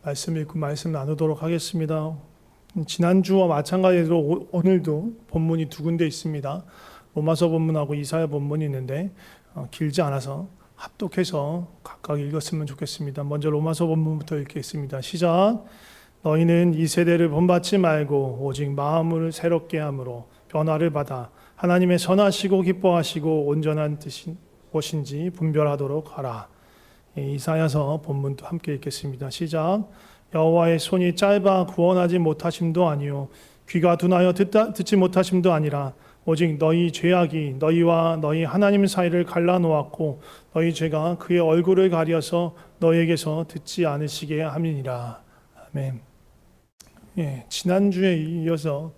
말씀 읽고 말씀 나누도록 하겠습니다. 지난주와 마찬가지로 오늘도 본문이 두 군데 있습니다. 로마서 본문하고 이사야 본문이 있는데 길지 않아서 합독해서 각각 읽었으면 좋겠습니다. 먼저 로마서 본문부터 읽겠습니다. 시작. 너희는 이 세대를 본받지 말고 오직 마음을 새롭게 함으로 변화를 받아 하나님의 선하시고 기뻐하시고 온전한 뜻이 무엇인지 분별하도록 하라. 이사야서 본문도 함께 읽겠습니다. 시작. 여호와의 손이 짧아 구원하지 못하심도 아니요 귀가 둔하여 듣지 못하심도 아니라 오직 너희 죄악이 너희와 너희 하나님 사이를 갈라놓았고 너희 죄가 그의 얼굴을 가려서 너희에게서 듣지 않으시게 함이니라. 아멘. 지난주에 이어서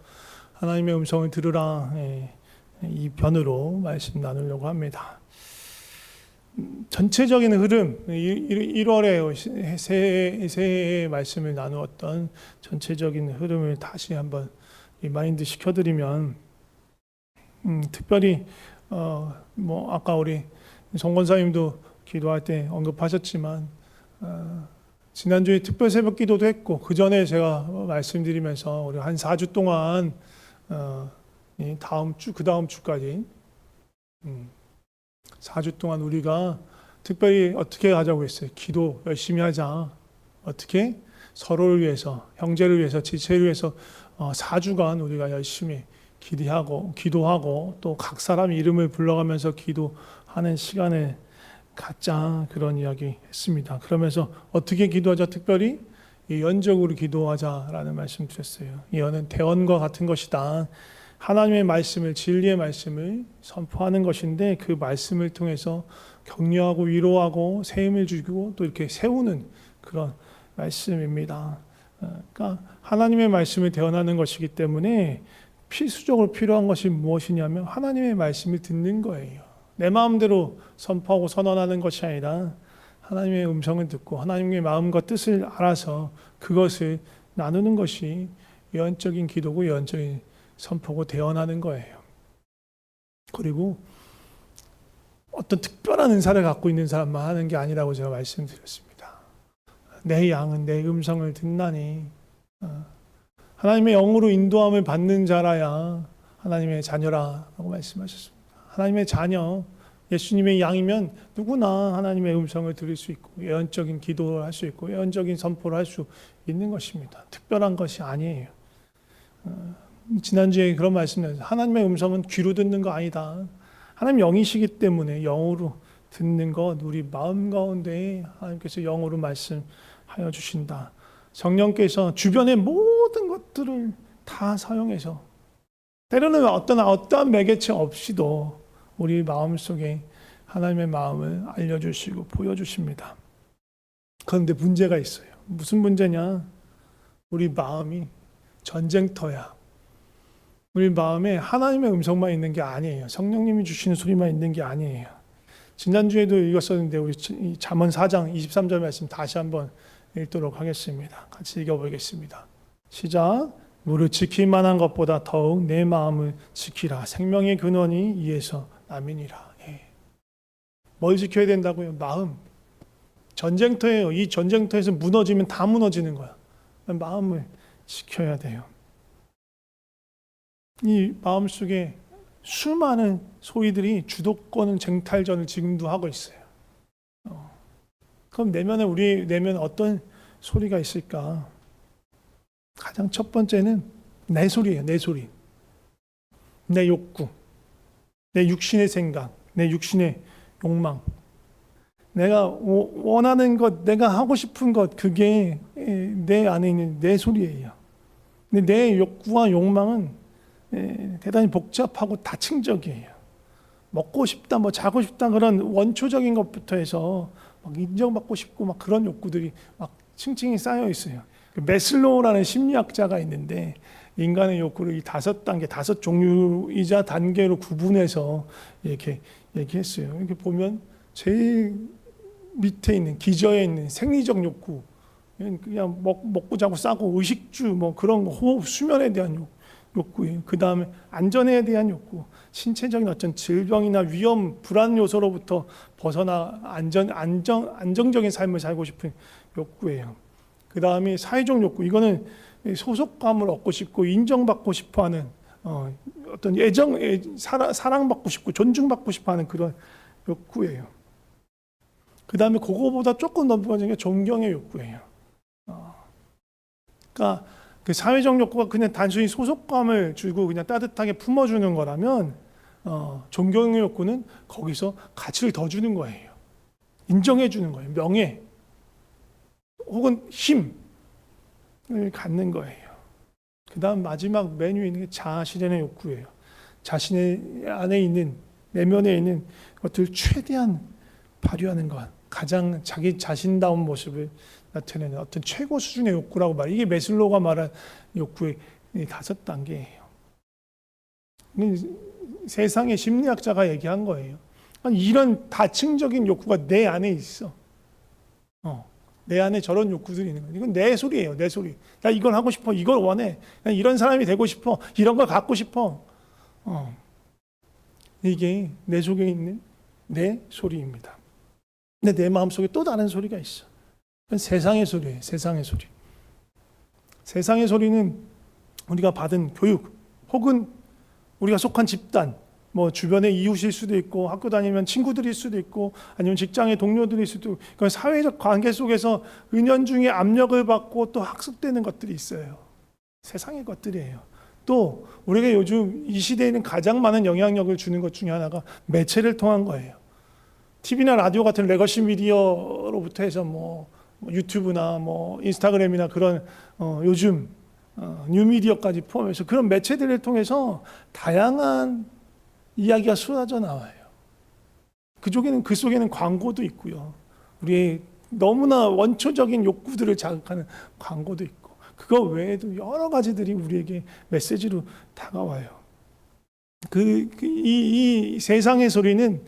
하나님의 음성을 들으라 이 변으로 말씀 나누려고 합니다. 전체적인 흐름, 1월에 새해의 말씀을 나누었던 전체적인 흐름을 다시 한번 리마인드 시켜드리면, 특별히 아까 우리 정권사님도 기도할 때 언급하셨지만 지난주에 특별 새벽 기도도 했고 그 전에 제가 말씀드리면서 우리 한 4주 동안 그 다음 주까지 4주 동안 우리가 특별히 어떻게 하자고 했어요? 기도 열심히 하자. 어떻게? 서로를 위해서, 형제를 위해서, 지체를 위해서 4주간 우리가 열심히 기도하고 또 각 사람 이름을 불러가면서 기도하는 시간을 갖자, 그런 이야기 했습니다. 그러면서 어떻게 기도하자? 특별히 예언적으로 기도하자라는 말씀 드렸어요. 예언은 대언과 같은 것이다. 하나님의 말씀을, 진리의 말씀을 선포하는 것인데 그 말씀을 통해서 격려하고 위로하고 새 힘을 주고 또 이렇게 세우는 그런 말씀입니다. 그러니까 하나님의 말씀을 대언하는 것이기 때문에 필수적으로 필요한 것이 무엇이냐면 하나님의 말씀을 듣는 거예요. 내 마음대로 선포하고 선언하는 것이 아니라 하나님의 음성을 듣고 하나님의 마음과 뜻을 알아서 그것을 나누는 것이 예언적인 기도고 예언적인 선포고 대언하는 거예요. 그리고 어떤 특별한 은사를 갖고 있는 사람만 하는 게 아니라고 제가 말씀드렸습니다. 내 양은 내 음성을 듣나니 하나님의 영으로 인도함을 받는 자라야 하나님의 자녀라고 말씀하셨습니다. 하나님의 자녀, 예수님의 양이면 누구나 하나님의 음성을 들을 수 있고 예언적인 기도를 할 수 있고 예언적인 선포를 할 수 있는 것입니다. 특별한 것이 아니에요. 지난주에 그런 말씀을 하나님의 음성은 귀로 듣는 거 아니다. 하나님 영이시기 때문에 영으로 듣는 것, 우리 마음 가운데 하나님께서 영으로 말씀하여 주신다. 성령께서 주변의 모든 것들을 다 사용해서 때로는 어떠한 매개체 없이도 우리 마음속에 하나님의 마음을 알려주시고 보여주십니다. 그런데 문제가 있어요. 무슨 문제냐? 우리 마음이 전쟁터야. 우리 마음에 하나님의 음성만 있는 게 아니에요. 성령님이 주시는 소리만 있는 게 아니에요. 지난주에도 읽었었는데 우리 잠언 4장 23절 말씀 다시 한번 읽도록 하겠습니다. 같이 읽어보겠습니다. 시작. 무릇 지킬 만한 것보다 더욱 내 마음을 지키라. 생명의 근원이 이에서 남이니라. 뭘 지켜야 된다고요? 마음. 전쟁터예요. 이 전쟁터에서 무너지면 다 무너지는 거야. 마음을 지켜야 돼요. 이 마음속에 수많은 소리들이 주도권 쟁탈전을 지금도 하고 있어요. 그럼 우리 내면에 어떤 소리가 있을까? 가장 첫 번째는 내 소리예요. 내 소리. 내 욕구. 내 육신의 생각. 내 육신의 욕망. 내가 원하는 것, 내가 하고 싶은 것, 그게 내 안에 있는 내 소리예요. 근데 내 욕구와 욕망은 대단히 복잡하고 다층적이에요. 먹고 싶다, 자고 싶다 그런 원초적인 것부터 해서 막 인정받고 싶고 막 그런 욕구들이 막 층층이 쌓여 있어요. 매슬로우라는 심리학자가 있는데 인간의 욕구를 이 5단계, 5종류이자 단계로 구분해서 이렇게 얘기했어요. 이렇게 보면 제일 밑에 있는 기저에 있는 생리적 욕구, 그냥 먹고 자고 싸고 의식주 그런 거, 호흡, 수면에 대한 욕구예요. 그 다음에 안전에 대한 욕구, 신체적인 어떤 질병이나 위험, 불안 요소로부터 벗어나 안정적인 삶을 살고 싶은 욕구예요. 그 다음에 사회적 욕구. 이거는 소속감을 얻고 싶고 인정받고 싶어하는 어떤 사랑받고 싶고 존중받고 싶어하는 그런 욕구예요. 그 다음에 그거보다 조금 넘어가는 게 존경의 욕구예요. 그러니까 그 사회적 욕구가 그냥 단순히 소속감을 주고 그냥 따뜻하게 품어주는 거라면 존경의 욕구는 거기서 가치를 더 주는 거예요. 인정해 주는 거예요. 명예 혹은 힘을 갖는 거예요. 그 다음 마지막 맨 위에 있는 게 자아실현의 욕구예요. 자신의 안에 있는 내면에 있는 것들을 최대한 발휘하는 것, 가장 자기 자신다운 모습을 나타내는 어떤 최고 수준의 욕구라고 말해요. 이게 매슬로우가 말한 욕구의 5단계예요. 세상의 심리학자가 얘기한 거예요. 이런 다층적인 욕구가 내 안에 있어. 내 안에 저런 욕구들이 있는 거예요. 이건 내 소리예요, 내 소리. 나 이걸 하고 싶어, 이걸 원해. 나 이런 사람이 되고 싶어, 이런 걸 갖고 싶어. 이게 내 속에 있는 내 소리입니다. 근데 내 마음속에 또 다른 소리가 있어. 그건 세상의 소리예요, 세상의 소리. 세상의 소리는 우리가 받은 교육 혹은 우리가 속한 집단, 뭐 주변의 이웃일 수도 있고 학교 다니면 친구들일 수도 있고 아니면 직장의 동료들일 수도 있고 그런 사회적 관계 속에서 은연중에 압력을 받고 또 학습되는 것들이 있어요. 세상의 것들이에요. 또 우리가 요즘 이 시대에는 가장 많은 영향력을 주는 것 중에 하나가 매체를 통한 거예요. TV나 라디오 같은 레거시 미디어로부터 해서 뭐 유튜브나 뭐 인스타그램이나 그런 요즘 뉴미디어까지 포함해서 그런 매체들을 통해서 다양한 이야기가 쏟아져 나와요. 그 속에는 광고도 있고요. 우리의 너무나 원초적인 욕구들을 자극하는 광고도 있고 그거 외에도 여러 가지들이 우리에게 메시지로 다가와요. 이 세상의 소리는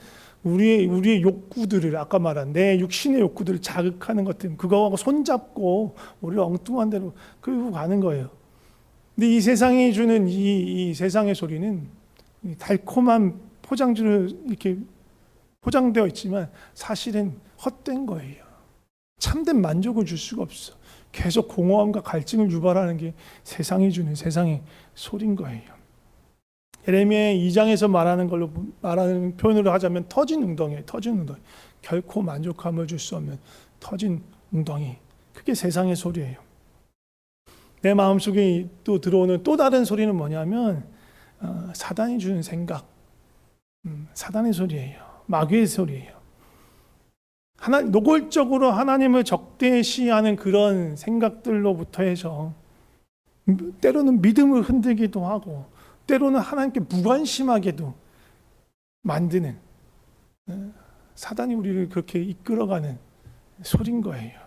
우리의 욕구들을 아까 말한 내 육신의 욕구들을 자극하는 것들 그거하고 손잡고 우리를 엉뚱한 대로 끌고 가는 거예요. 근데 이 세상이 주는 이 세상의 소리는 달콤한 포장지로 이렇게 포장되어 있지만 사실은 헛된 거예요. 참된 만족을 줄 수가 없어. 계속 공허함과 갈증을 유발하는 게 세상이 주는 세상의 소리인 거예요. 예레미야 2장에서 말하는 표현으로 하자면 터진 웅덩이에요. 터진 웅덩이. 결코 만족함을 줄 수 없는 터진 웅덩이. 그게 세상의 소리예요. 내 마음속에 또 들어오는 또 다른 소리는 뭐냐면 사단이 주는 생각, 사단의 소리예요. 마귀의 소리예요. 노골적으로 하나님을 적대시하는 그런 생각들로부터 해서 때로는 믿음을 흔들기도 하고 때로는 하나님께 무관심하게도 만드는 사단이 우리를 그렇게 이끌어가는 소리인 거예요.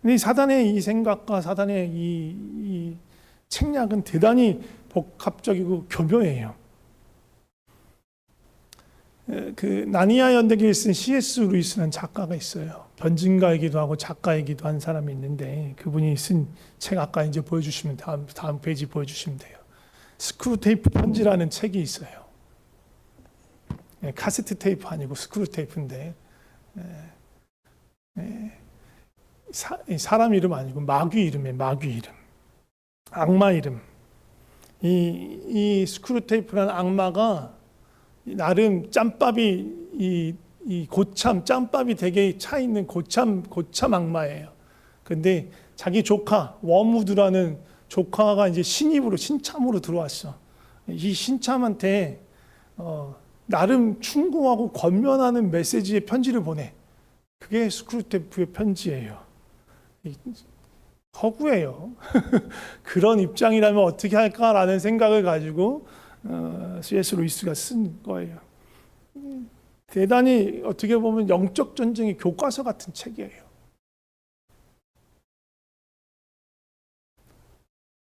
근데 사단의 이 생각과 사단의 이 책략은 대단히 복합적이고 교묘해요. 그 나니아 연대기를 쓴 C.S. 루이스라는 작가가 있어요. 변증가이기도 하고 작가이기도 한 사람이 있는데 그분이 쓴 책 아까 이제 보여주시면 다음 페이지 보여주시면 돼요. 스크루테이프 편지라는 책이 있어요. 카세트 테이프 아니고 스크루테이프인데 사람 이름 아니고 마귀 이름이에요. 마귀 이름, 악마 이름. 이 스크루테이프라는 악마가 나름 짬밥이 이 고참 짬밥이 되게 차 있는 고참 악마예요. 근데 자기 조카 워무드라는 조카가 이제 신참으로 들어왔어. 이 신참한테 나름 충고하고 권면하는 메시지의 편지를 보내. 그게 스크루테이프의 편지예요. 허구예요. 그런 입장이라면 어떻게 할까라는 생각을 가지고 C.S. 루이스가 쓴 거예요. 대단히 어떻게 보면 영적 전쟁의 교과서 같은 책이에요.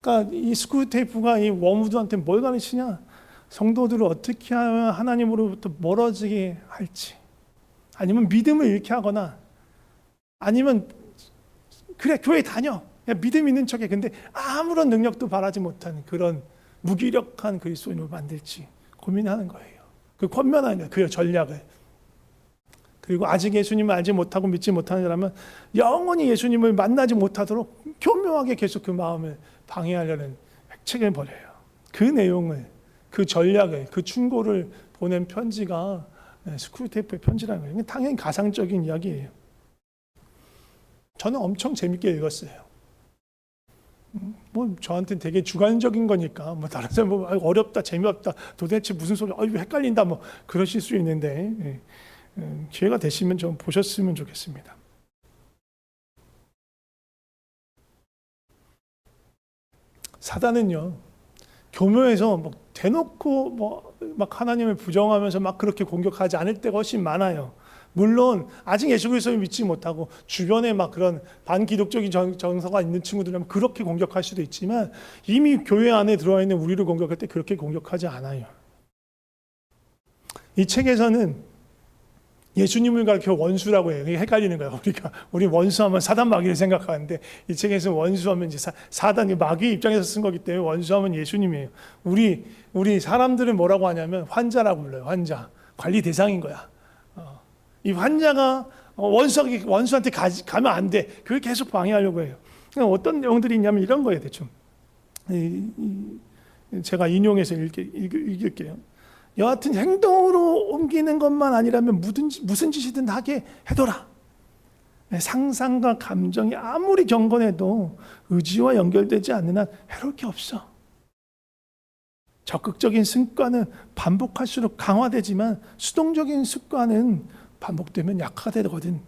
그러니까 이 스크루테이프가 이 워무드한테 뭘 가르치냐? 성도들을 어떻게 하면 하나님으로부터 멀어지게 할지, 아니면 믿음을 잃게 하거나, 아니면 그래 교회 다녀, 믿음 있는 척해. 근데 아무런 능력도 바라지 못하는 그런 무기력한 그리스도인을 만들지 고민하는 거예요. 그 권면하는 거예요. 그 전략을. 그리고 아직 예수님을 알지 못하고 믿지 못하는 사람은 영원히 예수님을 만나지 못하도록 교묘하게 계속 그 마음을 방해하려는 책을 벌여요. 그 내용을, 그 전략을, 그 충고를 보낸 편지가 스크루테이프의 편지라는 거예요. 당연히 가상적인 이야기예요. 저는 엄청 재밌게 읽었어요. 뭐 저한테는 되게 주관적인 거니까 뭐 다른 사람 뭐 어렵다, 재미없다, 도대체 무슨 소리야, 헷갈린다, 뭐 그러실 수 있는데 기회가 되시면 좀 보셨으면 좋겠습니다. 사단은요, 교묘해서 뭐 대놓고 뭐 막 하나님을 부정하면서 막 그렇게 공격하지 않을 때가 훨씬 많아요. 물론 아직 예수 그리스도를 믿지 못하고 주변에 막 그런 반기독적인 정서가 있는 친구들은 그렇게 공격할 수도 있지만, 이미 교회 안에 들어와 있는 우리를 공격할 때 그렇게 공격하지 않아요. 이 책에서는 예수님을 가르쳐 원수라고 해요. 이게 헷갈리는 거예요. 우리 원수하면 사단 마귀를 생각하는데, 이 책에서 원수하면 이제 사단이 마귀 입장에서 쓴 거기 때문에 원수하면 예수님이에요. 우리 사람들은 뭐라고 하냐면 환자라고 불러요. 환자, 관리 대상인 거야. 이 환자가 원수한테 가면 안 돼. 그걸 계속 방해하려고 해요. 어떤 내용들이 있냐면 이런 거예요. 대충 제가 인용해서 읽을게요. 여하튼 행동으로 옮기는 것만 아니라면 무슨 짓이든 하게 해둬라. 상상과 감정이 아무리 경건해도 의지와 연결되지 않는 한 해로울 게 없어. 적극적인 습관은 반복할수록 강화되지만 수동적인 습관은 반복되면 약화되거든.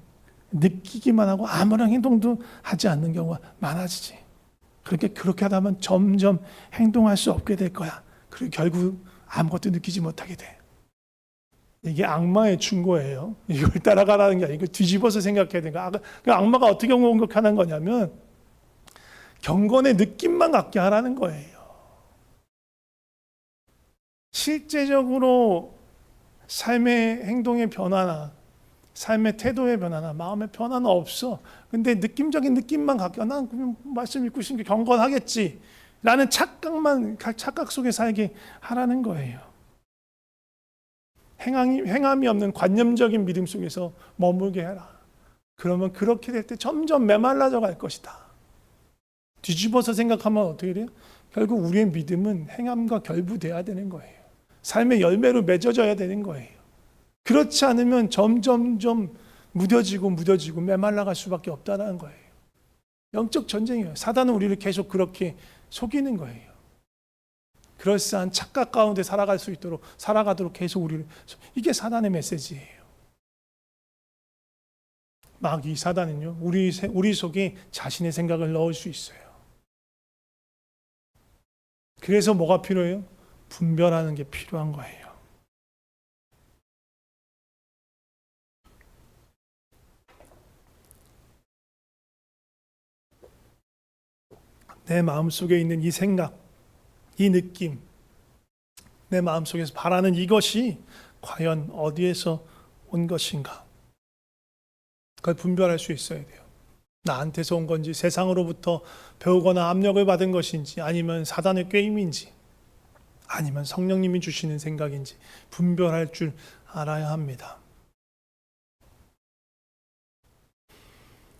느끼기만 하고 아무런 행동도 하지 않는 경우가 많아지지. 그렇게 하다 보면 점점 행동할 수 없게 될 거야. 그리고 결국 아무것도 느끼지 못하게 돼. 이게 악마의 충고예요. 이걸 따라가라는 게 아니고 뒤집어서 생각해야 되는 거야. 악마가 어떻게 공격하는 거냐면 경건의 느낌만 갖게 하라는 거예요. 실제적으로 삶의 행동의 변화나 삶의 태도의 변화나 마음의 변화는 없어. 근데 느낌적인 느낌만 갖게, 난 그냥 말씀 읽고 있으니까 경건하겠지 라는 착각 속에 살게 하라는 거예요. 행함이 없는 관념적인 믿음 속에서 머물게 해라. 그러면 그렇게 될 때 점점 메말라져 갈 것이다. 뒤집어서 생각하면 어떻게 돼요? 결국 우리의 믿음은 행함과 결부돼야 되는 거예요. 삶의 열매로 맺어져야 되는 거예요. 그렇지 않으면 점점점 무뎌지고 메말라갈 수밖에 없다는 거예요. 영적 전쟁이에요. 사단은 우리를 계속 그렇게 속이는 거예요. 그럴싸한 착각 가운데 살아가도록 계속 우리를, 이게 사단의 메시지예요. 마귀 사단은요, 우리 속에 자신의 생각을 넣을 수 있어요. 그래서 뭐가 필요해요? 분별하는 게 필요한 거예요. 내 마음속에 있는 이 생각, 이 느낌, 내 마음속에서 바라는 이것이 과연 어디에서 온 것인가? 그걸 분별할 수 있어야 돼요. 나한테서 온 건지, 세상으로부터 배우거나 압력을 받은 것인지, 아니면 사단의 꾀임인지, 아니면 성령님이 주시는 생각인지 분별할 줄 알아야 합니다.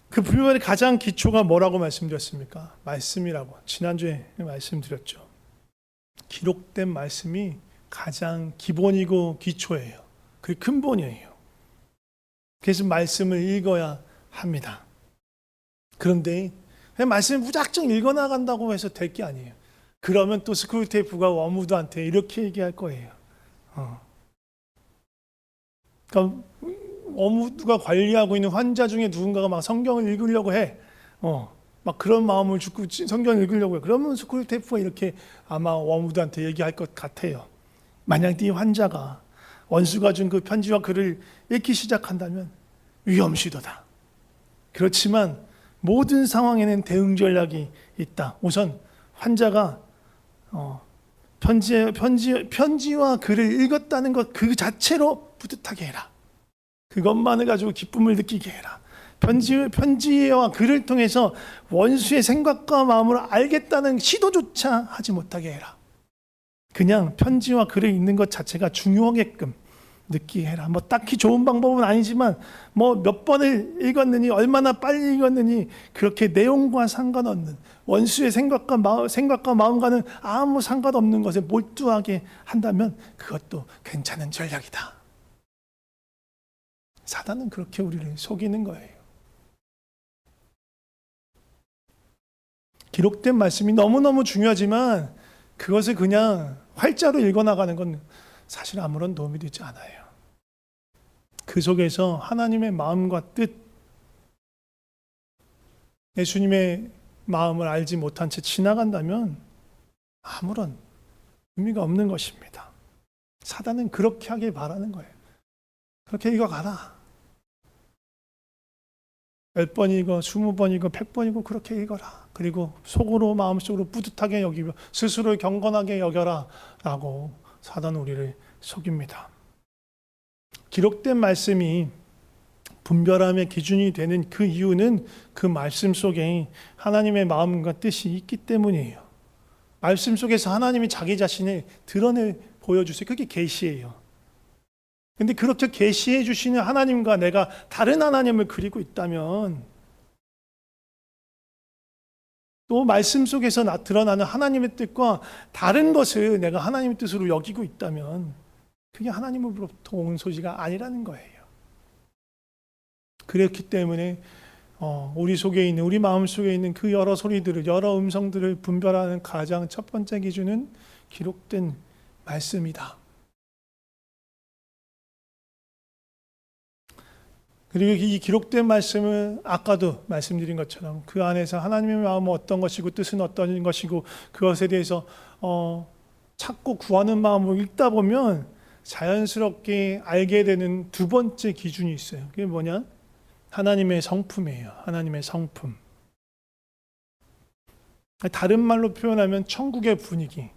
그 분별의 가장 기초가 뭐라고 말씀드렸습니까? 말씀이라고 지난주에 말씀드렸죠. 기록된 말씀이 가장 기본이고 기초예요. 그게 근본이에요. 그래서 말씀을 읽어야 합니다. 그런데 그냥 말씀을 무작정 읽어나간다고 해서 될 게 아니에요. 그러면 또 스크루테이프가 워무드한테 이렇게 얘기할 거예요. 그러니까 워무드가 관리하고 있는 환자 중에 누군가가 막 성경을 읽으려고 해. 막 그런 마음을 주고 성경을 읽으려고 해. 그러면 스크루테이프가 이렇게 아마 워무드한테 얘기할 것 같아요. 만약 네 환자가 원수가 준 그 편지와 글을 읽기 시작한다면 위험시도다. 그렇지만 모든 상황에는 대응 전략이 있다. 우선 환자가 편지와 글을 읽었다는 것 그 자체로 뿌듯하게 해라. 그것만을 가지고 기쁨을 느끼게 해라. 편지와 글을 통해서 원수의 생각과 마음을 알겠다는 시도조차 하지 못하게 해라. 그냥 편지와 글을 읽는 것 자체가 중요하게끔 늦게 해라. 뭐 딱히 좋은 방법은 아니지만 뭐 몇 번을 읽었느니 얼마나 빨리 읽었느니 그렇게 내용과 상관없는 원수의 생각과 마음과는 아무 상관없는 것에 몰두하게 한다면 그것도 괜찮은 전략이다. 사단은 그렇게 우리를 속이는 거예요. 기록된 말씀이 너무너무 중요하지만 그것을 그냥 활자로 읽어나가는 건 사실 아무런 도움이 되지 않아요. 그 속에서 하나님의 마음과 뜻, 예수님의 마음을 알지 못한 채 지나간다면 아무런 의미가 없는 것입니다. 사단은 그렇게 하길 바라는 거예요. 그렇게 읽어가라. 10번이고 20번이고 100번이고 그렇게 읽어라. 그리고 속으로 마음속으로 뿌듯하게 여기며 스스로를 경건하게 여겨라 라고 사단은 우리를 속입니다. 기록된 말씀이 분별함의 기준이 되는 그 이유는 그 말씀 속에 하나님의 마음과 뜻이 있기 때문이에요. 말씀 속에서 하나님이 자기 자신을 드러내 보여주세요. 그게 계시예요. 근데 그렇게 계시해 주시는 하나님과 내가 다른 하나님을 그리고 있다면 또 말씀 속에서 드러나는 하나님의 뜻과 다른 것을 내가 하나님의 뜻으로 여기고 있다면 그게 하나님으로부터 온 소식이 아니라는 거예요. 그렇기 때문에 우리 속에 있는, 우리 마음 속에 있는 그 여러 소리들을, 여러 음성들을 분별하는 가장 첫 번째 기준은 기록된 말씀이다. 그리고 이 기록된 말씀은 아까도 말씀드린 것처럼 그 안에서 하나님의 마음은 어떤 것이고 뜻은 어떤 것이고 그것에 대해서 찾고 구하는 마음으로 읽다 보면 자연스럽게 알게 되는 두 번째 기준이 있어요. 그게 뭐냐? 하나님의 성품이에요. 하나님의 성품. 다른 말로 표현하면 천국의 분위기.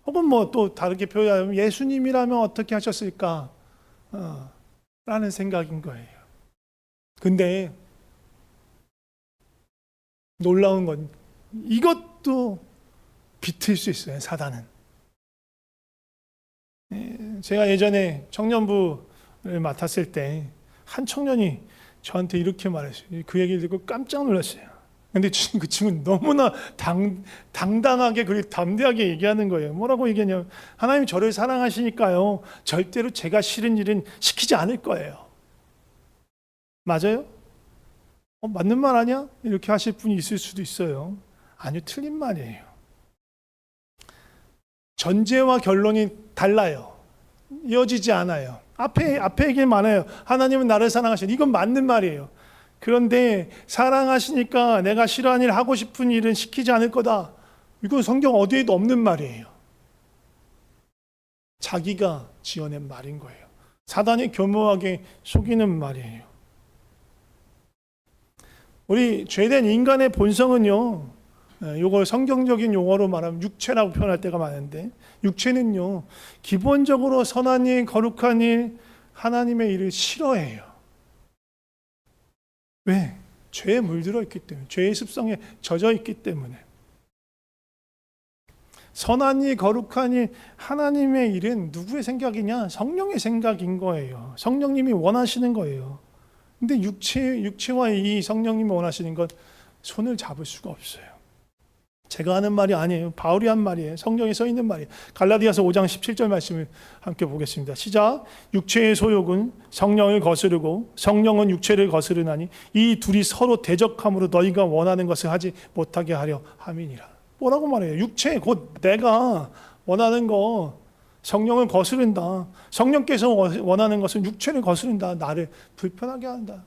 혹은 뭐 또 다르게 표현하면 예수님이라면 어떻게 하셨을까? 라는 생각인 거예요. 근데 놀라운 건 이것도 비틀 수 있어요. 사단은. 제가 예전에 청년부를 맡았을 때 한 청년이 저한테 이렇게 말했어요. 그 얘기를 듣고 깜짝 놀랐어요. 근데 그 친구는 너무나 당당하게 그리고 담대하게 얘기하는 거예요. 뭐라고 얘기하냐면 하나님 저를 사랑하시니까요. 절대로 제가 싫은 일은 시키지 않을 거예요. 맞아요? 맞는 말 아니야? 이렇게 하실 분이 있을 수도 있어요. 아니요, 틀린 말이에요. 전제와 결론이 달라요. 이어지지 않아요. 앞에 얘기 많아요. 하나님은 나를 사랑하시니 이건 맞는 말이에요. 그런데 사랑하시니까 내가 싫어하는 일, 하고 싶은 일은 시키지 않을 거다. 이건 성경 어디에도 없는 말이에요. 자기가 지어낸 말인 거예요. 사단이 교묘하게 속이는 말이에요. 우리 죄된 인간의 본성은요, 이걸 성경적인 용어로 말하면 육체라고 표현할 때가 많은데, 육체는요, 기본적으로 선한 일, 거룩한 일, 하나님의 일을 싫어해요. 왜? 죄에 물들어 있기 때문에, 죄의 습성에 젖어 있기 때문에. 선한 일, 거룩한 일, 하나님의 일은 누구의 생각이냐? 성령의 생각인 거예요. 성령님이 원하시는 거예요. 근데 육체와 이 성령님이 원하시는 것 손을 잡을 수가 없어요. 제가 하는 말이 아니에요. 바울이 한 말이에요. 성경에 써 있는 말이에요. 갈라디아서 5장 17절 말씀을 함께 보겠습니다. 시작. 육체의 소욕은 성령을 거스르고 성령은 육체를 거스르나니 이 둘이 서로 대적함으로 너희가 원하는 것을 하지 못하게 하려 함이니라. 뭐라고 말해요? 육체, 곧 내가 원하는 거 성령을 거스른다. 성령께서 원하는 것은 육체를 거스른다. 나를 불편하게 한다.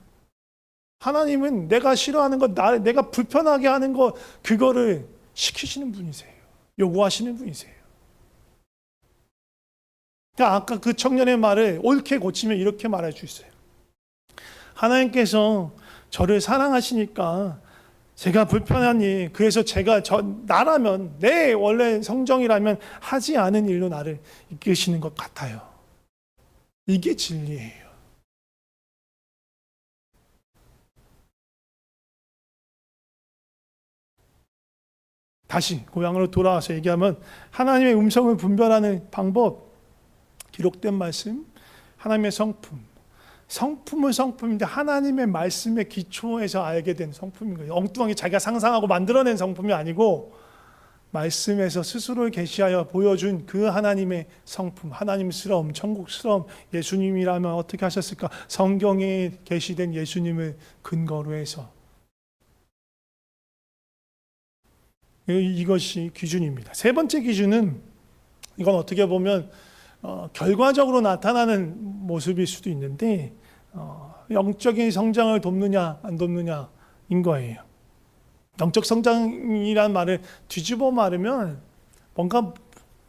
하나님은 내가 싫어하는 것, 내가 불편하게 하는 것, 그거를 시키시는 분이세요. 요구하시는 분이세요. 그러니까 아까 그 청년의 말을 옳게 고치면 이렇게 말할 수 있어요. 하나님께서 저를 사랑하시니까 제가 불편한 일, 그래서 나라면, 내 원래 성정이라면 하지 않은 일로 나를 이끄시는 것 같아요. 이게 진리예요. 다시 고향으로 돌아와서 얘기하면 하나님의 음성을 분별하는 방법, 기록된 말씀, 하나님의 성품은 성품인데 하나님의 말씀의 기초에서 알게 된 성품인 거예요. 엉뚱하게 자기가 상상하고 만들어낸 성품이 아니고 말씀에서 스스로 계시하여 보여준 그 하나님의 성품, 하나님스러움, 천국스러움, 예수님이라면 어떻게 하셨을까? 성경에 계시된 예수님을 근거로 해서 이것이 기준입니다. 세 번째 기준은 이건 어떻게 보면 결과적으로 나타나는 모습일 수도 있는데 영적인 성장을 돕느냐 안 돕느냐인 거예요. 영적 성장이란 말을 뒤집어 말하면 뭔가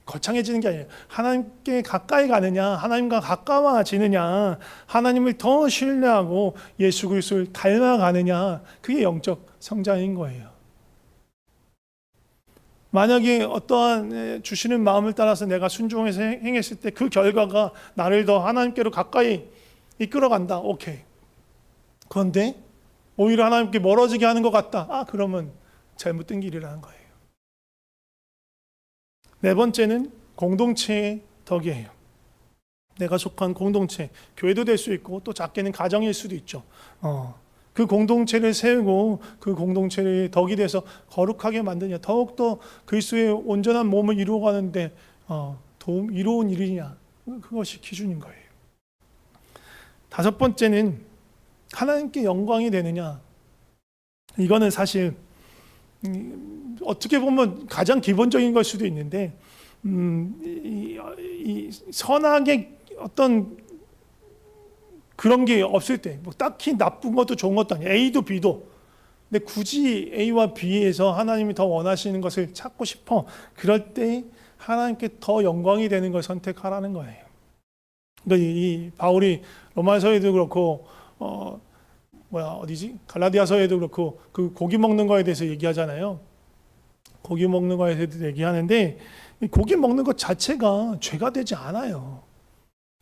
거창해지는 게 아니에요. 하나님께 가까이 가느냐, 하나님과 가까워지느냐, 하나님을 더 신뢰하고 예수 그리스도를 닮아가느냐, 그게 영적 성장인 거예요. 만약에 어떠한 주시는 마음을 따라서 내가 순종해서 행했을 때 그 결과가 나를 더 하나님께로 가까이 이끌어간다. 오케이. 그런데 오히려 하나님께 멀어지게 하는 것 같다. 그러면 잘못된 길이라는 거예요. 네 번째는 공동체의 덕이에요. 내가 속한 공동체, 교회도 될 수 있고 또 작게는 가정일 수도 있죠. 그 공동체를 세우고 그 공동체의 덕이 돼서 거룩하게 만드냐, 더욱더 그리스도의 온전한 몸을 이루어가는데 이로운 일이냐, 그것이 기준인 거예요. 다섯 번째는 하나님께 영광이 되느냐. 이거는 사실 어떻게 보면 가장 기본적인 걸 수도 있는데 이 선악의 어떤 그런 게 없을 때, 뭐 딱히 나쁜 것도 좋은 것도 아니에요. A도 B도. 근데 굳이 A와 B에서 하나님이 더 원하시는 것을 찾고 싶어. 그럴 때 하나님께 더 영광이 되는 걸 선택하라는 거예요. 그러니까 이 바울이 로마서에도 그렇고 갈라디아서에도 그렇고 그 고기 먹는 거에 대해서 얘기하잖아요. 고기 먹는 거에 대해서 얘기하는데 고기 먹는 것 자체가 죄가 되지 않아요.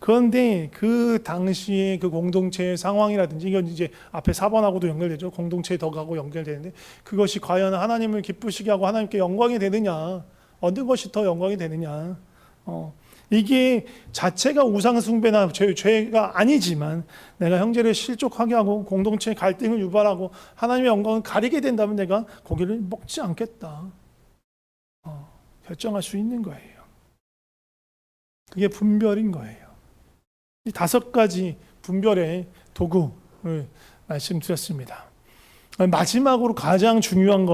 그런데 그 당시에 그 공동체의 상황이라든지 이건 이제 앞에 4번하고도 연결되죠. 공동체의 덕하고 연결되는데 그것이 과연 하나님을 기쁘시게 하고 하나님께 영광이 되느냐, 어느 것이 더 영광이 되느냐. 이게 자체가 우상숭배나 죄가 아니지만 내가 형제를 실족하게 하고 공동체의 갈등을 유발하고 하나님의 영광을 가리게 된다면 내가 고기를 먹지 않겠다. 결정할 수 있는 거예요. 그게 분별인 거예요. 이 5가지 분별의 도구를 말씀드렸습니다. 마지막으로 가장 중요한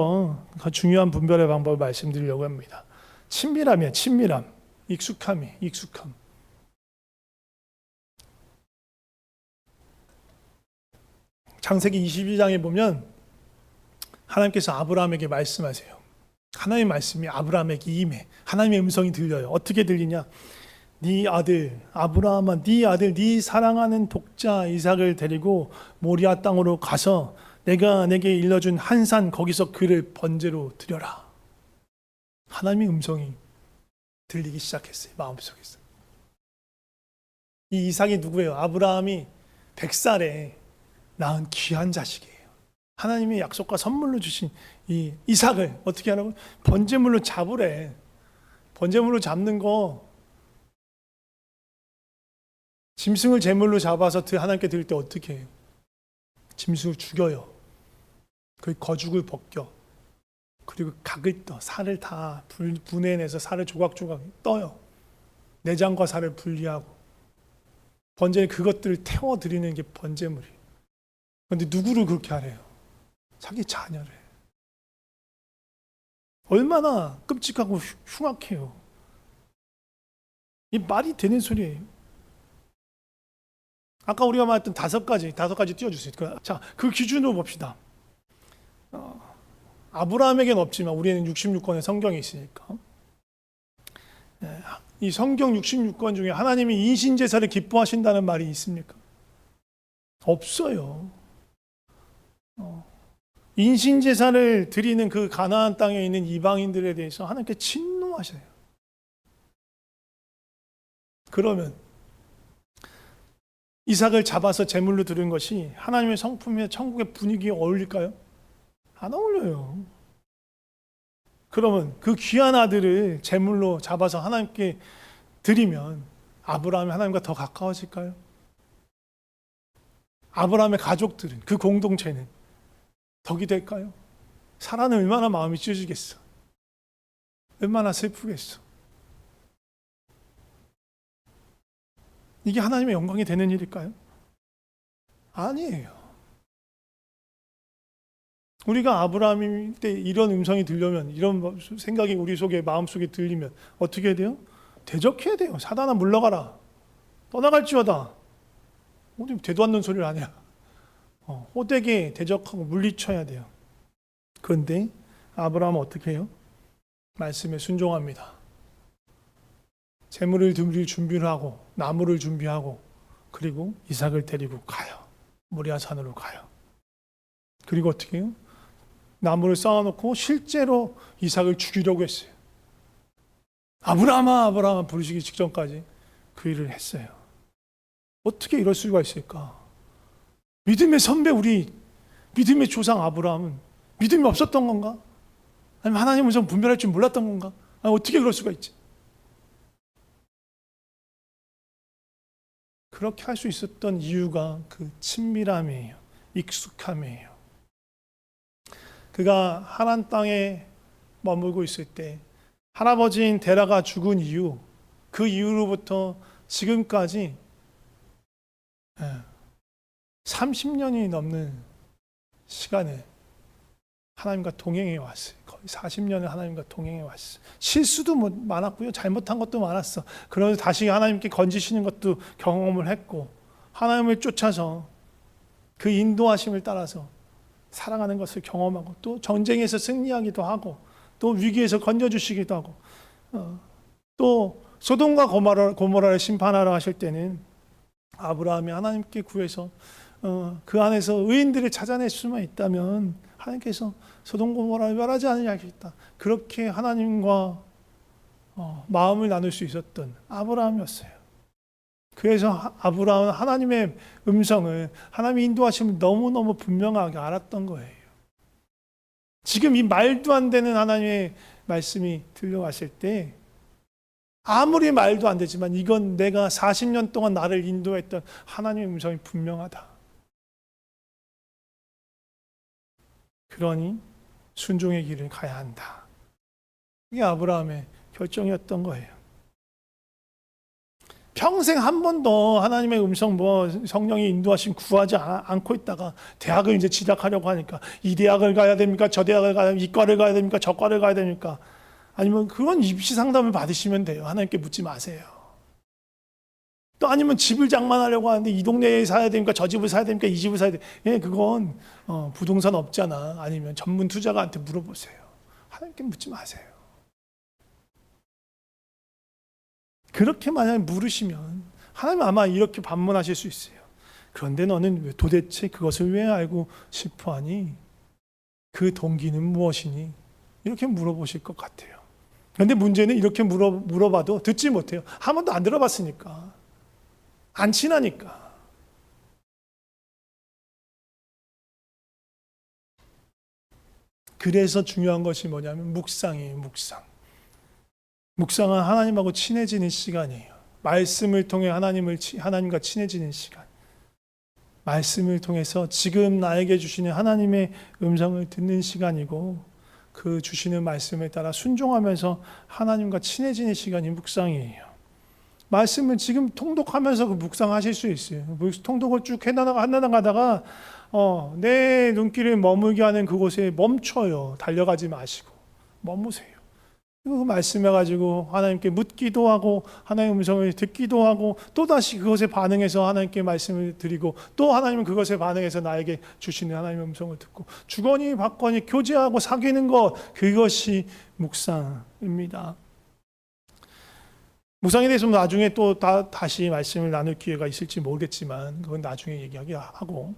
중요한 분별의 방법을 말씀드리려고 합니다. 친밀함이에요. 친밀함. 익숙함. 창세기 22장에 보면 하나님께서 아브라함에게 말씀하세요. 하나님의 말씀이 아브라함에게 임해. 하나님의 음성이 들려요. 어떻게 들리냐? 네 아들 아브라함아, 네 아들 네 사랑하는 독자 이삭을 데리고 모리아 땅으로 가서 내가 내게 일러준 한 산 거기서 그를 번제로 드려라. 하나님의 음성이 들리기 시작했어요. 마음속에서. 이 이삭이 누구예요? 아브라함이 100살에 낳은 귀한 자식이에요. 하나님의 약속과 선물로 주신 이 이삭을 어떻게 하라고? 번제물로 잡으래. 번제물로 잡는 거, 짐승을 제물로 잡아서 하나님께 드릴 때 어떻게 해요? 짐승을 죽여요. 그 거죽을 벗겨. 그리고 각을 떠, 살을 다 분해내서 살을 조각조각 떠요. 내장과 살을 분리하고. 번제에 그것들을 태워드리는 게 번제물이에요. 그런데 누구를 그렇게 하래요? 자기 자녀를. 얼마나 끔찍하고 흉악해요. 이 말이 되는 소리예요. 아까 우리가 말했던 5가지 띄워주세요. 자, 그 기준으로 봅시다. 아브라함에게는 없지만 우리는 66권의 성경이 있으니까 이 성경 66권 중에 하나님이 인신제사를 기뻐하신다는 말이 있습니까? 없어요. 인신제사를 드리는 그 가나안 땅에 있는 이방인들에 대해서 하나님께 진노하셔요. 그러면 이삭을 잡아서 제물로 드린 것이 하나님의 성품의 천국의 분위기에 어울릴까요? 안 어울려요. 그러면 그 귀한 아들을 제물로 잡아서 하나님께 드리면 아브라함이 하나님과 더 가까워질까요? 아브라함의 가족들은, 그 공동체는 덕이 될까요? 사라는 얼마나 마음이 찢어지겠어. 얼마나 슬프겠어. 이게 하나님의 영광이 되는 일일까요? 아니에요. 우리가 아브라함 때 이런 음성이 들려면, 이런 생각이 우리 속에, 마음속에 들리면 어떻게 해야 돼요? 대적해야 돼요. 사단아 물러가라. 떠나갈지어다. 어디 되도 않는 소리를 하냐. 호되게 대적하고 물리쳐야 돼요. 그런데 아브라함은 어떻게 해요? 말씀에 순종합니다. 재물을 드릴 준비를 하고 나무를 준비하고 그리고 이삭을 데리고 가요. 모리아 산으로 가요. 그리고 어떻게 해요? 나무를 쌓아놓고 실제로 이삭을 죽이려고 했어요. 아브라함아 아브라함 부르시기 직전까지 그 일을 했어요. 어떻게 이럴 수가 있을까? 믿음의 선배, 우리 믿음의 조상 아브라함은 믿음이 없었던 건가? 아니면 하나님 음성 분별할 줄 몰랐던 건가? 아니, 어떻게 그럴 수가 있지? 그렇게 할 수 있었던 이유가 그 친밀함이에요. 익숙함이에요. 그가 하란 땅에 머물고 있을 때 할아버지인 데라가 죽은 이유, 그 이후로부터 지금까지 30년이 넘는 시간을 하나님과 동행해 왔어요. 거의 40년을 하나님과 동행해 왔어요. 실수도 많았고요. 잘못한 것도 많았어. 그러면서 다시 하나님께 건지시는 것도 경험을 했고, 하나님을 쫓아서 그 인도하심을 따라서 살아가는 것을 경험하고, 또 전쟁에서 승리하기도 하고, 또 위기에서 건져주시기도 하고, 또 소돔과 고모라를 심판하러 하실 때는 아브라함이 하나님께 구해서 그 안에서 의인들을 찾아낼 수만 있다면 하나님께서 소돔 고모라를 멸하지 않으려 하겠다. 그렇게 하나님과 마음을 나눌 수 있었던 아브라함이었어요. 그래서 아브라함은 하나님의 음성을, 하나님의 인도하심을 너무너무 분명하게 알았던 거예요. 지금 이 말도 안 되는 하나님의 말씀이 들려왔을 때 아무리 말도 안 되지만 이건 내가 40년 동안 나를 인도했던 하나님의 음성이 분명하다. 그러니 순종의 길을 가야 한다. 이게 아브라함의 결정이었던 거예요. 평생 한 번도 하나님의 음성, 성령이 인도하심 구하지 않고 있다가 대학을 이제 진학하려고 하니까 이 대학을 가야 됩니까? 저 대학을 가야 됩니까? 이과를 가야 됩니까? 저 과를 가야 됩니까? 아니면 그건 입시 상담을 받으시면 돼요. 하나님께 묻지 마세요. 또 아니면 집을 장만하려고 하는데 이 동네에 사야 됩니까? 저 집을 사야 됩니까? 이 집을 사야 됩니까? 예, 그건 부동산 업자나 아니면 전문 투자가한테 물어보세요. 하나님께 묻지 마세요. 그렇게 만약에 물으시면 하나님 아마 이렇게 반문하실 수 있어요. 그런데 너는 도대체 그것을 왜 알고 싶어하니? 그 동기는 무엇이니? 이렇게 물어보실 것 같아요. 그런데 문제는 이렇게 물어봐도 듣지 못해요. 한 번도 안 들어봤으니까. 안 친하니까. 그래서 중요한 것이 뭐냐면 묵상이에요. 묵상은 하나님하고 친해지는 시간이에요. 말씀을 통해 하나님과 친해지는 시간. 말씀을 통해서 지금 나에게 주시는 하나님의 음성을 듣는 시간이고, 그 주시는 말씀에 따라 순종하면서 하나님과 친해지는 시간이 묵상이에요. 말씀을 지금 통독하면서 그 묵상하실 수 있어요. 통독을 쭉 해나가다가 내 눈길을 머물게 하는 그곳에 멈춰요. 달려가지 마시고 머무세요. 그 말씀해가지고 하나님께 묻기도 하고 하나님의 음성을 듣기도 하고 또다시 그것에 반응해서 하나님께 말씀을 드리고 또 하나님은 그것에 반응해서 나에게 주시는 하나님의 음성을 듣고 주거니 받거니 교제하고 사귀는 것, 그것이 묵상입니다. 묵상에 대해서는 나중에 또 다시 말씀을 나눌 기회가 있을지 모르겠지만 그건 나중에 얘기하고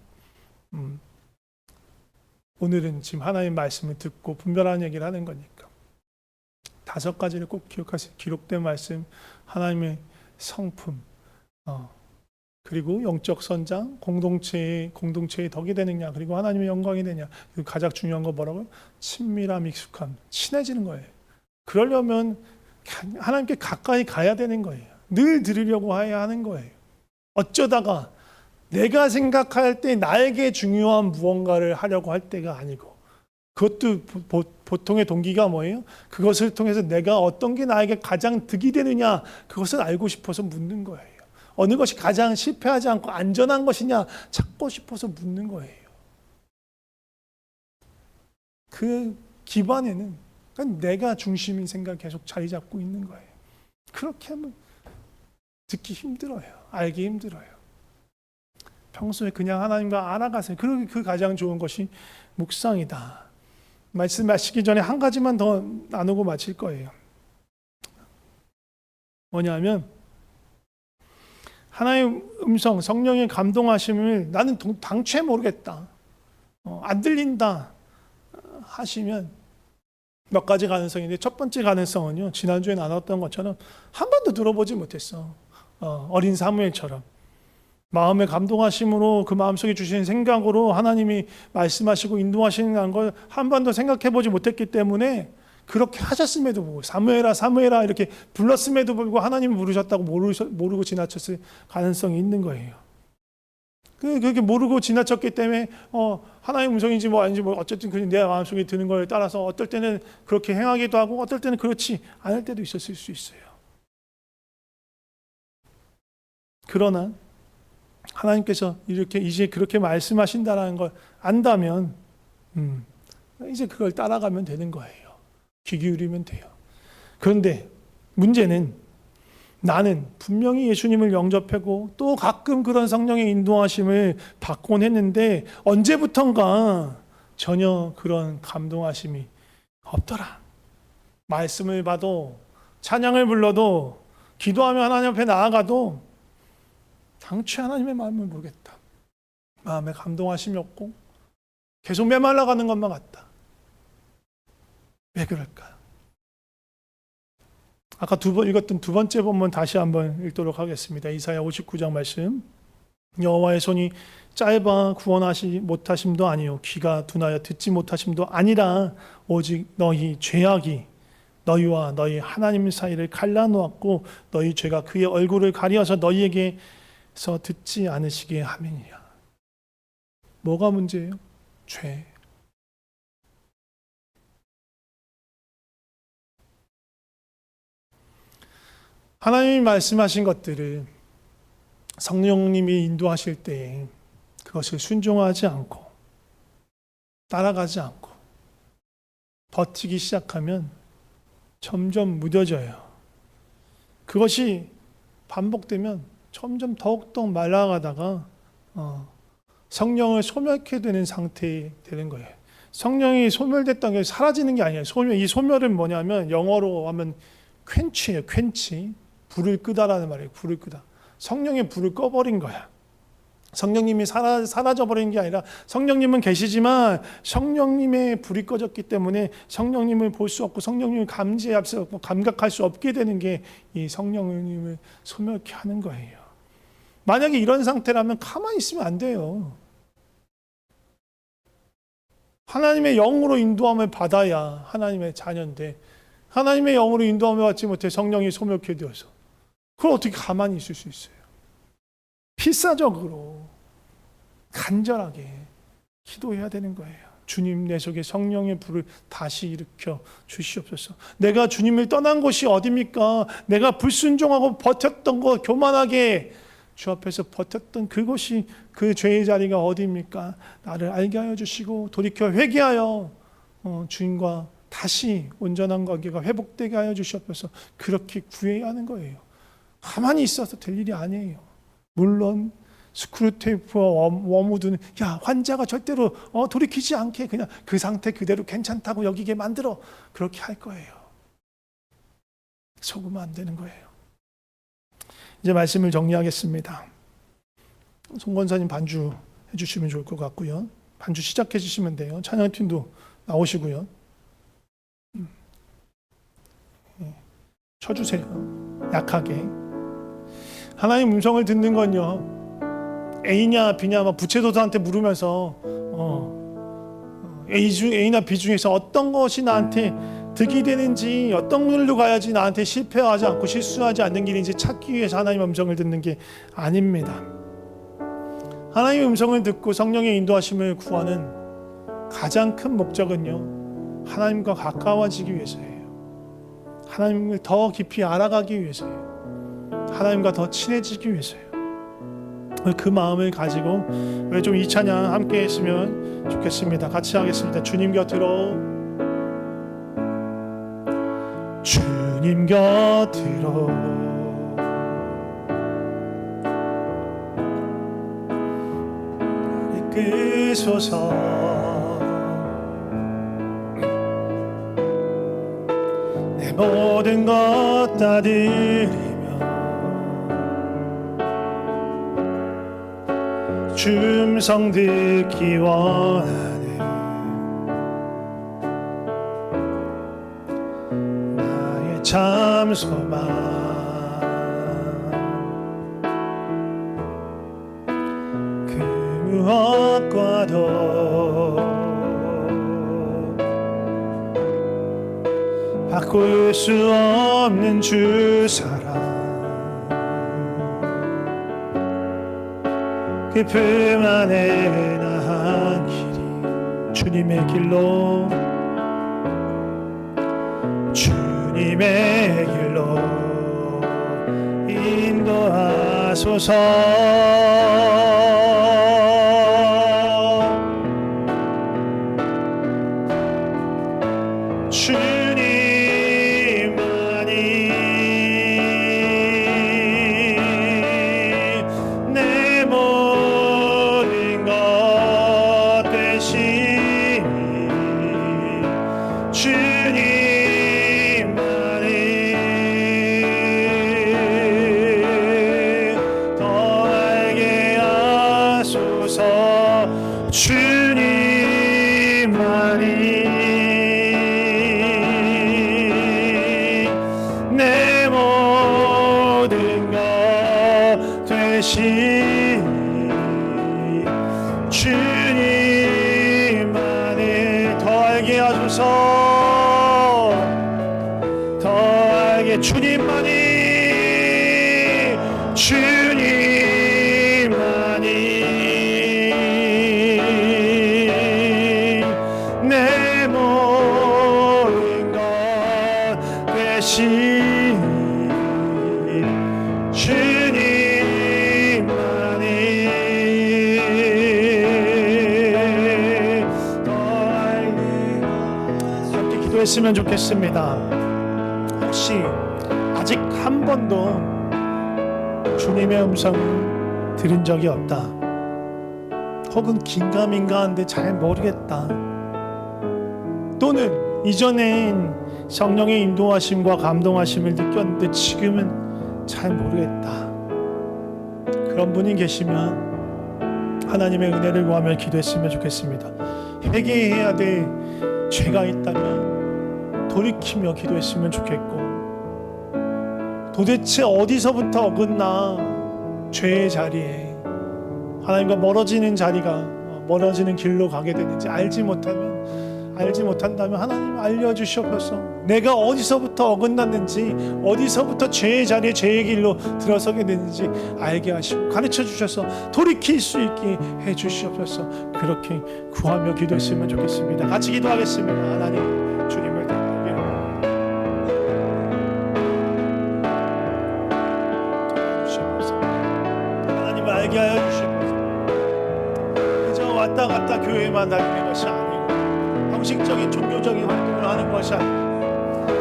오늘은 지금 하나님의 말씀을 듣고 분별하는 얘기를 하는 거니까 5가지를 꼭 기억하세요. 기록된 말씀, 하나님의 성품, 그리고 영적 선장, 공동체의 덕이 되느냐, 그리고 하나님의 영광이 되냐. 그리고 가장 중요한 거 뭐라고요? 친밀함, 익숙함, 친해지는 거예요. 그러려면 하나님께 가까이 가야 되는 거예요. 늘 들으려고 해야 하는 거예요. 어쩌다가 내가 생각할 때 나에게 중요한 무언가를 하려고 할 때가 아니고, 그것도 보통의 동기가 뭐예요? 그것을 통해서 내가 어떤 게 나에게 가장 득이 되느냐, 그것을 알고 싶어서 묻는 거예요. 어느 것이 가장 실패하지 않고 안전한 것이냐 찾고 싶어서 묻는 거예요. 그 기반에는 내가 중심인 생각이 계속 자리 잡고 있는 거예요. 그렇게 하면 듣기 힘들어요. 알기 힘들어요. 평소에 그냥 하나님과 알아가세요. 그리고 그 가장 좋은 것이 묵상이다. 말씀 마치기 전에 한 가지만 더 나누고 마칠 거예요. 뭐냐면 하나님의 음성, 성령의 감동하심을 나는 당최 모르겠다, 안 들린다 하시면 몇 가지 가능성인데, 첫 번째 가능성은요, 지난주에 나눴던 것처럼 한 번도 들어보지 못했어. 어린 사무엘처럼 마음의 감동하심으로 그 마음속에 주시는 생각으로 하나님이 말씀하시고 인도하시는 걸 한 번도 생각해보지 못했기 때문에, 그렇게 하셨음에도 불구하고 사무엘아 사무엘아 이렇게 불렀음에도 불구하고 하나님이 부르셨다고 모르고 지나쳤을 가능성이 있는 거예요. 그렇게 모르고 지나쳤기 때문에 하나님의 음성인지 뭐 아닌지 뭐 어쨌든 내 마음속에 드는 거에 따라서 어떨 때는 그렇게 행하기도 하고 어떨 때는 그렇지 않을 때도 있었을 수 있어요. 그러나 하나님께서 이렇게 이제 그렇게 말씀하신다라는 걸 안다면 이제 그걸 따라가면 되는 거예요. 귀 기울이면 돼요. 그런데 문제는 나는 분명히 예수님을 영접하고 또 가끔 그런 성령의 인도하심을 받곤 했는데 언제부턴가 전혀 그런 감동하심이 없더라. 말씀을 봐도 찬양을 불러도 기도하며 하나님 앞에 나아가도 당최 하나님의 마음을 모르겠다. 마음에 감동하심이 없고 계속 메말라가는 것만 같다. 왜 그럴까? 아까 읽었던 두 번째 본문 다시 한번 읽도록 하겠습니다. 이사야 59장 말씀. 여호와의 손이 짧아 구원하시 못하심도 아니요 귀가 둔하여 듣지 못하심도 아니라 오직 너희 죄악이 너희와 너희 하나님 사이를 갈라놓았고 너희 죄가 그의 얼굴을 가리어서 너희에게서 듣지 않으시게 함이니라. 뭐가 문제예요? 죄. 하나님이 말씀하신 것들을 성령님이 인도하실 때에 그것을 순종하지 않고 따라가지 않고 버티기 시작하면 점점 무뎌져요. 그것이 반복되면 점점 더욱더 말라가다가 성령을 소멸케 되는 상태에 되는 거예요. 성령이 소멸됐다는 게 사라지는 게 아니에요. 이 소멸은 뭐냐면 영어로 하면 퀸치예요. 퀸치. 불을 끄다라는 말이에요. 불을 끄다. 성령의 불을 꺼버린 거야. 성령님이 사라져버린 게 아니라 성령님은 계시지만 성령님의 불이 꺼졌기 때문에 성령님을 볼 수 없고 성령님을 감지할 수 없고 감각할 수 없게 되는 게 이 성령님을 소멸케 하는 거예요. 만약에 이런 상태라면 가만히 있으면 안 돼요. 하나님의 영으로 인도함을 받아야 하나님의 자녀인데 하나님의 영으로 인도함을 받지 못해 성령이 소멸케 되어서 그걸 어떻게 가만히 있을 수 있어요? 필사적으로 간절하게 기도해야 되는 거예요. 주님, 내 속에 성령의 불을 다시 일으켜 주시옵소서. 내가 주님을 떠난 곳이 어디입니까? 내가 불순종하고 버텼던 것, 교만하게 주 앞에서 버텼던 그곳이 그 죄의 자리가 어디입니까? 나를 알게 하여 주시고 돌이켜 회개하여 주님과 다시 온전한 관계가 회복되게 하여 주시옵소서. 그렇게 구해야 하는 거예요. 가만히 있어서 될 일이 아니에요. 물론 스크루테이프와 워무드는 환자가 절대로 돌이키지 않게 그냥 그 상태 그대로 괜찮다고 여기게 만들어 그렇게 할 거예요. 속으면 안 되는 거예요. 이제 말씀을 정리하겠습니다. 송 권사님 반주 해주시면 좋을 것 같고요. 반주 시작해 주시면 돼요. 찬양팀도 나오시고요. 쳐주세요. 약하게. 하나님 음성을 듣는 건요, A냐 B냐 막 부채도사한테 물으면서 A나 B 중에서 어떤 것이 나한테 득이 되는지, 어떤 길로 가야지 나한테 실패하지 않고 실수하지 않는 길인지 찾기 위해서 하나님 음성을 듣는 게 아닙니다. 하나님의 음성을 듣고 성령의 인도하심을 구하는 가장 큰 목적은요, 하나님과 가까워지기 위해서예요. 하나님을 더 깊이 알아가기 위해서예요. 하나님과 더 친해지기 위해서예요. 그 마음을 가지고 우리 좀 이 찬양 함께 했으면 좋겠습니다. 같이 하겠습니다. 주님 곁으로, 주님 곁으로 이끄소서. 내 모든 것 다 드리며 주 음성 듣기 원하네. 나의 참 소망 그 무엇과도 바꿀 수 없는 주 사랑, 그 품 안에 나한 길이 주님의 길로, 주님의 길로 인도하소서. 주님만을 더 알게 하소서. 더 알게 주님만이, 주님만이 내 모든 것 되시니 했으면 좋겠습니다. 혹시 아직 한 번도 주님의 음성을 들은 적이 없다, 혹은 긴가민가한데 잘 모르겠다, 또는 이전엔 성령의 인도하심과 감동하심을 느꼈는데 지금은 잘 모르겠다, 그런 분이 계시면 하나님의 은혜를 구하며 기도했으면 좋겠습니다. 회개해야 될 죄가 있다면 돌이키며 기도했으면 좋겠고, 도대체 어디서부터 어긋나 죄의 자리에 하나님과 멀어지는 자리가, 멀어지는 길로 가게 되는지 알지 못한다면 하나님 알려주시옵소서. 내가 어디서부터 어긋났는지, 어디서부터 죄의 자리에 죄의 길로 들어서게 됐는지 알게 하시고 가르쳐 주셔서 돌이킬 수 있게 해 주시옵소서. 그렇게 구하며 기도했으면 좋겠습니다. 같이 기도하겠습니다. 하나님, 주님을 더 알게 주시옵소서. 하나님을 알게 하여 주시옵소서. 그저 왔다 갔다 교회만 다니는 것이 아니고, 형식적인 종교적인 활동을 하는 것이 아니고,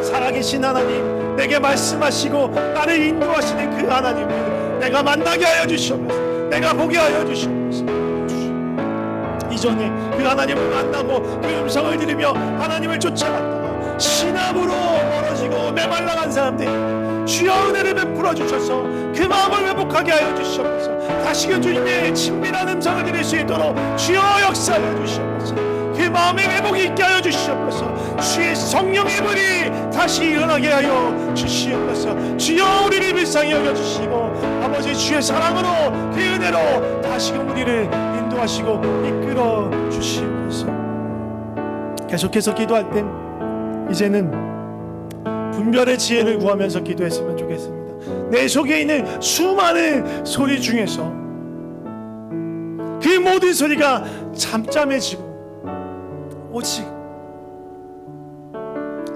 살아계신 하나님, 내게 말씀하시고 나를 인도하시는 그 하나님을 내가 만나게 하여 주시옵소서. 내가 보게 하여 주시옵소서. 이전에 그 하나님을 만나고 그 음성을 들으며 하나님을 쫓아갔다가 신앙으로 멀어지고 메말라간 사람들, 주여 은혜를 베풀어 주셔서 그 마음을 회복하게 하여 주시옵소서. 다시금 주님의 친밀한 음성을 들을 수 있도록 주여 역사하여 주시옵소서. 그 마음의 회복이 있게 하여 주시옵소서. 주의 성령의 불이 다시 일어나게 하여 주시옵소서. 주여 우리를 불쌍히 여겨주시고 아버지 주의 사랑으로 그 은혜로 다시금 우리를 인도하시고 이끌어 주시옵소서. 계속해서 기도할 땐 이제는 분별의 지혜를 구하면서 기도했으면 좋겠습니다. 내 속에 있는 수많은 소리 중에서 모든 소리가 잠잠해지고 오직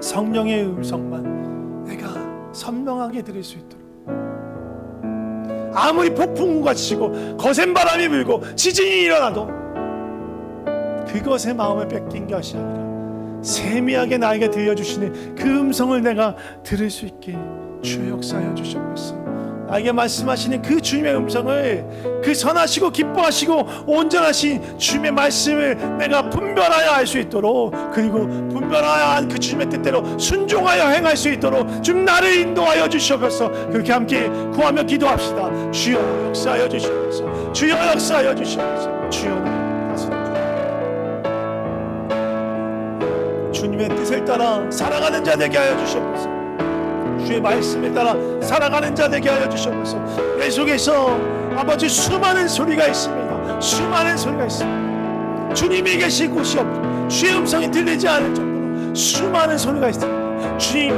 성령의 음성만 내가 선명하게 들을 수 있도록, 아무리 폭풍우가 치고 거센 바람이 불고 지진이 일어나도 그것의 마음을 뺏긴 것이 아니라 세미하게 나에게 들려주시는 그 음성을 내가 들을 수 있게 주여 역사하여 주셨습니다. 나에게 말씀하시는 그 주님의 음성을, 그 선하시고 기뻐하시고 온전하신 주님의 말씀을 내가 분별하여 알 수 있도록, 그리고 분별하여 한 그 주님의 뜻대로 순종하여 행할 수 있도록 좀 나를 인도하여 주시옵소서. 그렇게 함께 구하며 기도합시다. 주여 역사하여 주시옵소서. 주여 역사하여 주시옵소서. 주여 주님의 뜻을 따라 살아가는 자 되게 하여 주시옵소서. 주의 말씀에 따라 살아가는 자 되게 하여 주시옵소서. 내 속에서 아버지 수많은 소리가 있습니다. 수많은 소리가 있습니다. 주님이 계신 곳이 없고 주의 음성이 들리지 않을 정도로 수많은 소리가 있습니다. 주님,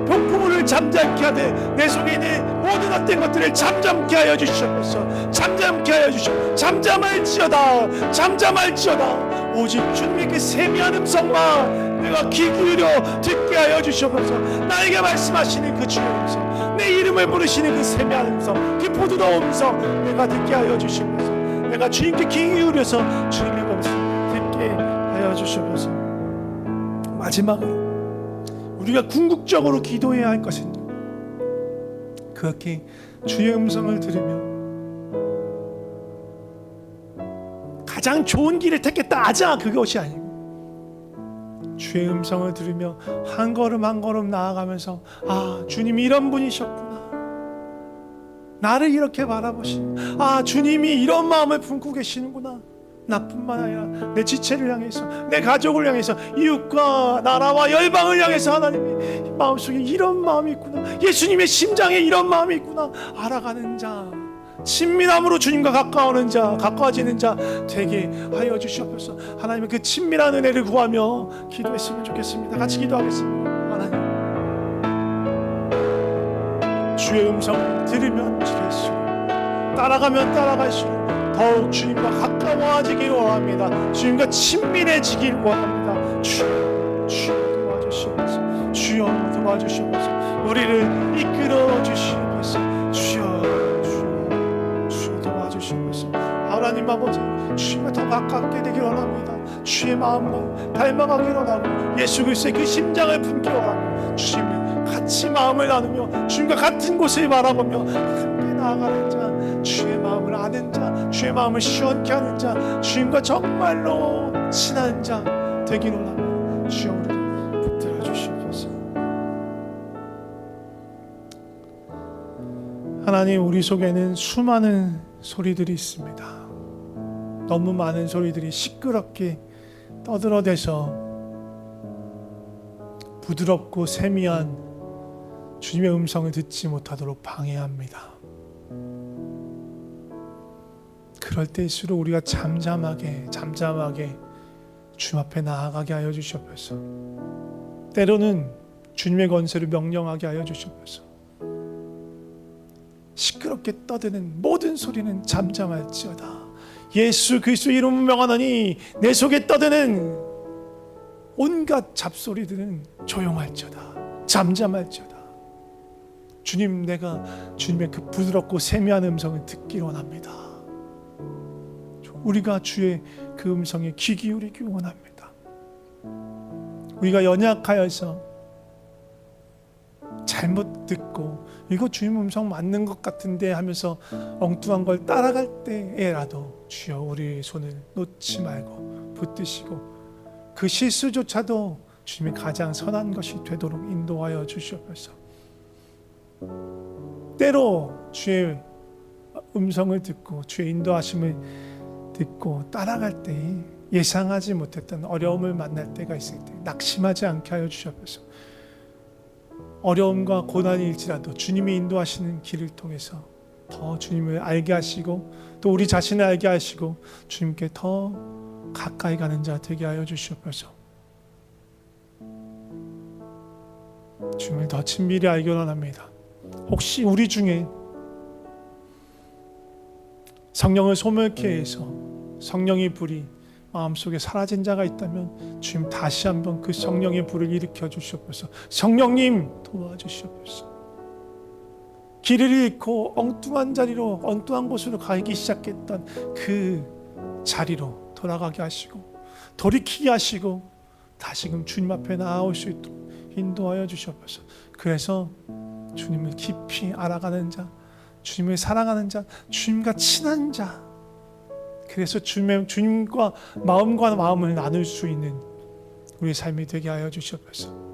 폭풍우를 잠잠케 하되 내 속에 있는 모든 헛된 것들을 잠잠케 하여 주시옵소서. 잠잠케 하여 주시옵소서. 잠잠할지어다, 잠잠할지어다. 오직 주님의 그 세미한 음성만 내가 귀 기울여 듣게 하여 주시옵소서. 나에게 말씀하시는 그 주의 음성, 내 이름을 부르시는 그 세미한 음성, 그 포도나무 음성 내가 듣게 하여 주시옵소서. 내가 주님께 귀 기울여서 주님의 음성 듣게 하여 주시옵소서. 마지막으로 우리가 궁극적으로 기도해야 할 것은 그렇게 주의 음성을 들으며 가장 좋은 길을 택했다 하자, 그것이 아니고 주의 음성을 들으며 한 걸음 한 걸음 나아가면서, 아, 주님이 이런 분이셨구나, 나를 이렇게 바라보시는, 아, 주님이 이런 마음을 품고 계시는구나, 나뿐만 아니라 내 지체를 향해서, 내 가족을 향해서, 이웃과 나라와 열방을 향해서 하나님이 마음속에 이런 마음이 있구나, 예수님의 심장에 이런 마음이 있구나 알아가는 자, 친밀함으로 주님과 가까워지는 자, 가까워지는 자 되게 하여 주시옵소서. 하나님의 그 친밀한 은혜를 구하며 기도했으면 좋겠습니다. 같이 기도하겠습니다. 하나님, 주의 음성을 들으면 들을수록, 따라가면 따라갈수록 더욱 주님과 가까워지길 원합니다. 주님과 친밀해지길 원합니다. 주여, 주여 도와주시옵소서. 주여 도와주시옵소서. 우리를 이끌어 주시옵소서. 주여, 주여 도와주시옵소서. 하나님 아버지, 주님과 더 가깝게 되길 원합니다. 주의 마음을 닮아가길 원하고 예수 그리스도의 그 심장을 품기 원하고 주님과 같이 마음을 나누며 주님과 같은 곳을 바라보며 함께 나아가는 자, 주의 마음을 아는 자, 주의 마음을 시원케 하는 자, 주님과 정말로 친한 자 되길 원합니다. 주여, 우리를 붙들어 주시옵소서. 하나님, 우리 속에는 수많은 소리들이 있습니다. 너무 많은 소리들이 시끄럽게 떠들어대서 부드럽고 세미한 주님의 음성을 듣지 못하도록 방해합니다. 그럴 때일수록 우리가 잠잠하게 주님 앞에 나아가게 하여 주시옵소서. 때로는 주님의 권세를 명령하게 하여 주시옵소서. 시끄럽게 떠드는 모든 소리는 잠잠할지어다. 예수 그리스도 이름을 명하노니 내 속에 떠드는 온갖 잡소리들은 조용할지어다, 잠잠할지어다. 주님, 내가 주님의 그 부드럽고 세미한 음성을 듣기 원합니다. 우리가 주의 그 음성에 귀 기울이기 원합니다. 우리가 연약하여서 잘못 듣고 이거 주님 음성 맞는 것 같은데 하면서 엉뚱한 걸 따라갈 때에라도 주여, 우리의 손을 놓지 말고 붙드시고 그 실수조차도 주님이 가장 선한 것이 되도록 인도하여 주시옵소서. 때로 주의 음성을 듣고 주의 인도하심을 듣고 따라갈 때 예상하지 못했던 어려움을 만날 때가 있을 때 낙심하지 않게 하여 주시옵소서. 어려움과 고난이 일지라도 주님이 인도하시는 길을 통해서 더 주님을 알게 하시고 또 우리 자신을 알게 하시고 주님께 더 가까이 가는 자 되게 하여 주시옵소서. 주님을 더 친밀히 알기 원합니다. 혹시 우리 중에 성령을 소멸케 해서 성령의 불이 마음속에 사라진 자가 있다면 주님 다시 한번 그 성령의 불을 일으켜 주시옵소서. 성령님 도와주시옵소서. 길을 잃고 엉뚱한 자리로, 엉뚱한 곳으로 가기 시작했던 그 자리로 돌아가게 하시고 돌이키게 하시고 다시금 주님 앞에 나아올 수 있도록 인도하여 주시옵소서. 그래서 주님을 깊이 알아가는 자, 주님을 사랑하는 자, 주님과 친한 자, 그래서 주님과 마음을 나눌 수 있는 우리의 삶이 되게 하여 주시옵소서.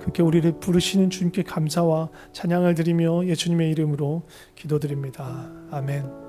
그렇게 우리를 부르시는 주님께 감사와 찬양을 드리며 예수님의 이름으로 기도드립니다. 아멘.